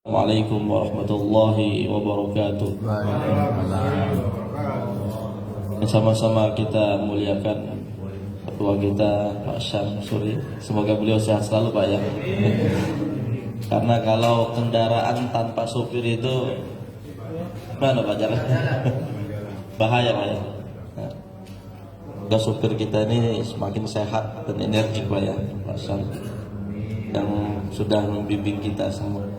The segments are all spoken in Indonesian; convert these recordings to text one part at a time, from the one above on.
Assalamualaikum warahmatullahi wabarakatuh. Sama-sama kita muliakan ketua kita Pak Syamsuri. Semoga beliau sehat selalu Pak ya. Karena kalau kendaraan tanpa supir itu gimana Pak jalannya? Bahaya Pak ya. Semoga supir kita ini semakin sehat dan energik Pak ya, Pak Syam, yang sudah membimbing kita semua.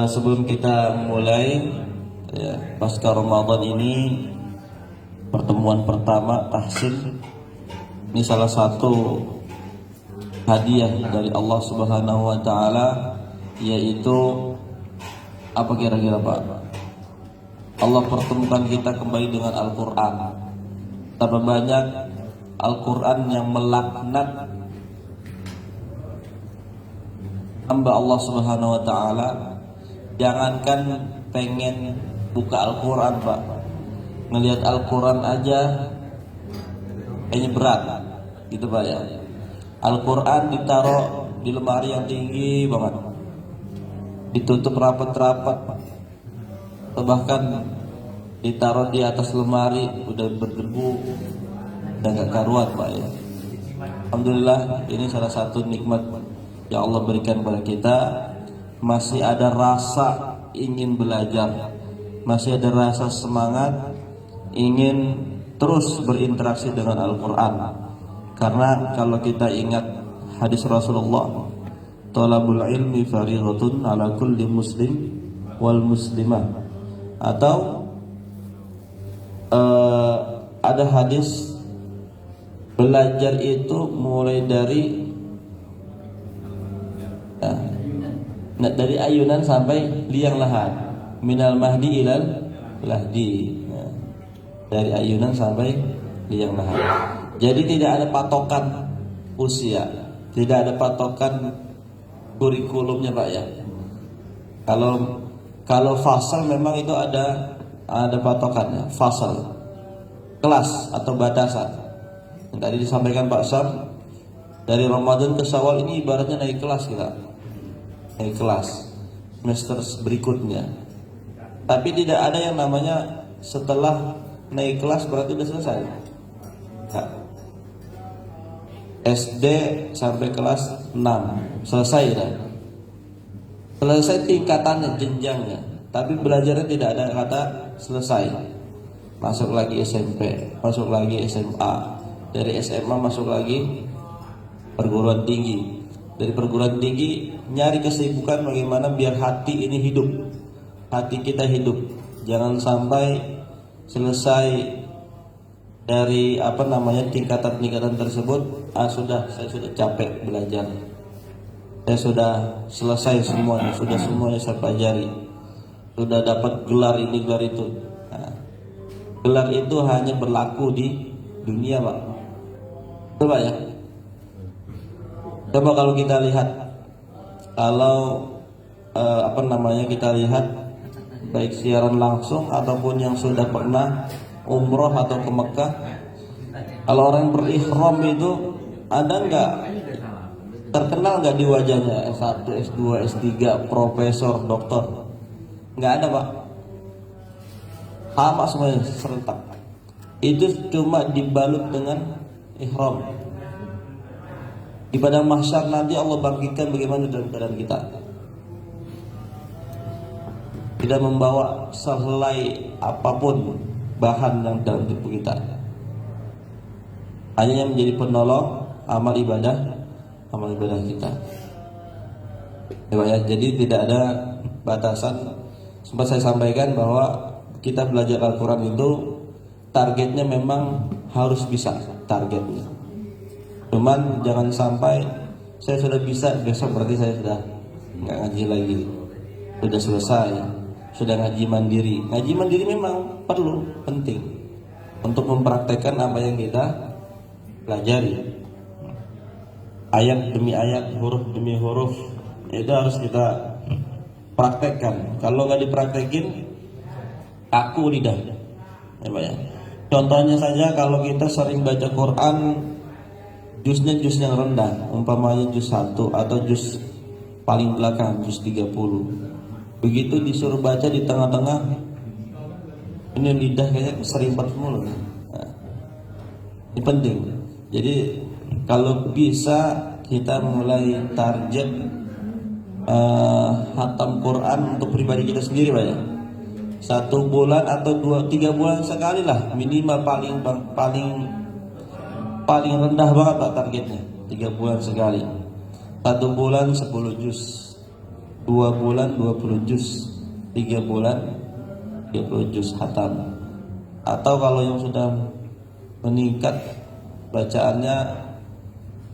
Sebelum kita mulai ya, pasca Ramadan ini pertemuan pertama tahsin, ini salah satu hadiah dari Allah Subhanahu wa taala, yaitu apa kira-kira Pak? Allah pertemukan kita kembali dengan Al-Qur'an. Tambah banyak Al-Qur'an yang melaknat hamba Allah Subhanahu wa taala. Jangankan pengen buka Al-Qur'an Pak, ngelihat Al-Qur'an aja kayaknya berat gitu Pak ya. Al-Qur'an ditaruh di lemari yang tinggi banget, ditutup rapat-rapat, atau bahkan ditaruh di atas lemari udah berdebu dan gak karuan Pak ya. Alhamdulillah, ini salah satu nikmat yang Allah berikan kepada kita. Masih ada rasa ingin belajar, masih ada rasa semangat ingin terus berinteraksi dengan Al-Quran. Karena kalau kita ingat hadis Rasulullah, talabul ilmi faridatun ala kulli muslim wal muslimah. Atau ada hadis, belajar itu mulai dari dari ayunan sampai liang lahat, minal mahdi ilal lahdi, dari ayunan sampai liang lahat. Jadi tidak ada patokan usia, tidak ada patokan kurikulumnya Pak ya. Kalau fasal memang itu ada patokannya, fasal, kelas atau batasan. Yang tadi disampaikan Pak Sam, dari Ramadan ke Syawal ini ibaratnya naik kelas kita, naik kelas semester berikutnya. Tapi tidak ada yang namanya setelah naik kelas berarti sudah selesai. Nah, SD sampai kelas 6 selesai dah. Selesai tingkatannya, jenjangnya. Tapi belajarnya tidak ada kata selesai. Masuk lagi SMP, masuk lagi SMA, dari SMA masuk lagi perguruan tinggi. Dari perguruan tinggi nyari kesibukan bagaimana biar hati ini hidup, hati kita hidup. Jangan sampai selesai dari tingkatan-tingkatan tersebut, saya sudah capek belajar, saya sudah selesai semuanya, sudah semuanya saya pelajari, sudah dapat gelar ini gelar itu. Nah, gelar itu hanya berlaku di dunia Pak. Coba ya. Coba kalau kita lihat, kita lihat baik siaran langsung ataupun yang sudah pernah umroh atau ke Mekah, kalau orang berihram itu ada nggak, terkenal nggak di wajahnya S1, S2, S3, profesor, doktor? Nggak ada Pak, sama semuanya serentak. Itu cuma dibalut dengan ihram. Di padang mahsyar nanti Allah bangkitkan bagaimana dalam keadaan kita, tidak membawa sehelai apapun bahan yang dalam tubuh kita, hanya yang menjadi penolong amal ibadah kita ya. Jadi tidak ada batasan. Sempat saya sampaikan bahwa kita belajar Al-Quran itu targetnya memang harus bisa, targetnya. Cuman jangan sampai saya sudah bisa, besok berarti saya sudah nggak ngaji lagi, sudah selesai, sudah ngaji mandiri. Ngaji mandiri memang perlu, penting untuk mempraktekkan apa yang kita pelajari. Ayat demi ayat, huruf demi huruf, itu harus kita praktekkan. Kalau nggak dipraktekin, kaku lidah ya Pak ya. Contohnya saja, kalau kita sering baca Quran, juz yang rendah, umpamanya juz 1 atau juz paling belakang juz 30. Begitu disuruh baca di tengah-tengah, ini lidah kayaknya serimpet mulu. Nah, ini penting. Jadi kalau bisa kita mulai target hatam Quran untuk pribadi kita sendiri, Pak ya. 1 bulan atau 2-3 bulan sekali lah minimal, paling rendah banget Pak targetnya 3 bulan sekali. 1 bulan 10 juz, 2 bulan 20 juz, 3 bulan 30 juz hatam. Atau kalau yang sudah meningkat bacaannya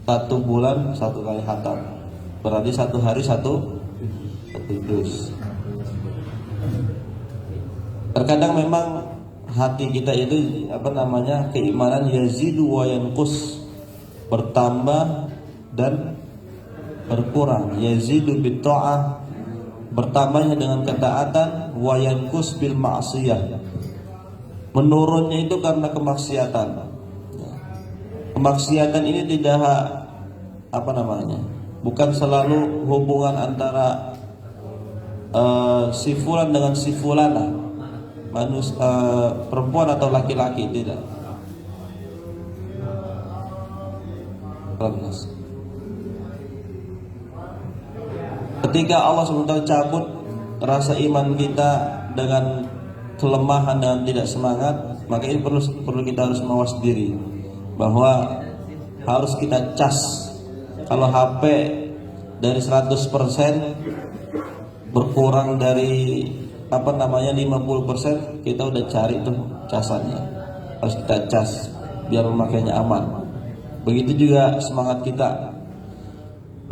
1 bulan 1 kali hatam, berarti 1 hari 1 juz. Terkadang memang hati kita itu keimanan yazidu wa yanqus, bertambah dan berkurang. Yazidu bit ta'ah, bertambahnya dengan ketaatan, wa yanqus bil ma'siyah, menurunnya itu karena kemaksiatan. Kemaksiatan ini tidak bukan selalu hubungan antara si fulan dengan si fulana, perempuan atau laki-laki, tidak. Ketika Allah SWT cabut rasa iman kita dengan kelemahan dan tidak semangat, maka ini perlu kita harus mawas diri bahwa harus kita cas. Kalau HP dari 100% berkurang dari 50%, kita udah cari tuh casannya, harus kita cas biar memakainya aman. Begitu juga semangat kita.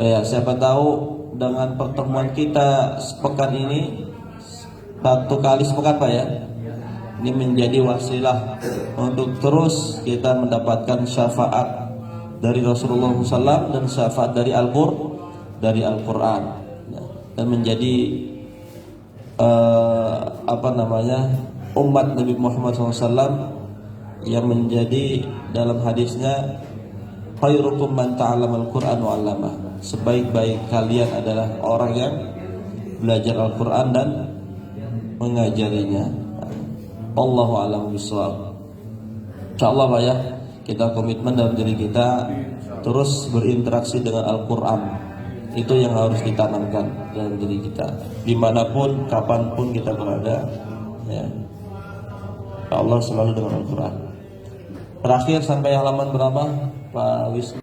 Ya, siapa tahu dengan pertemuan kita sepekan ini, 1 kali sepekan Pak ya, ini menjadi wasilah untuk terus kita mendapatkan syafaat dari Rasulullah SAW dan syafaat dari Al-Quran, dan menjadi umat Nabi Muhammad SAW yang menjadi dalam hadisnya khairukum man ta'allama al-Qur'an wa 'allama, sebaik-baik kalian adalah orang yang belajar Al-Quran dan mengajarinya. Allahu a'lam bishawab. Insyaallah Pak ya, kita komitmen dalam diri kita terus berinteraksi dengan Al-Quran. Itu yang harus ditanamkan dalam diri kita, dimanapun, kapanpun kita berada, ya. Allah selalu dengan Al-Quran. Terakhir sampai halaman berapa Pak Wisnu?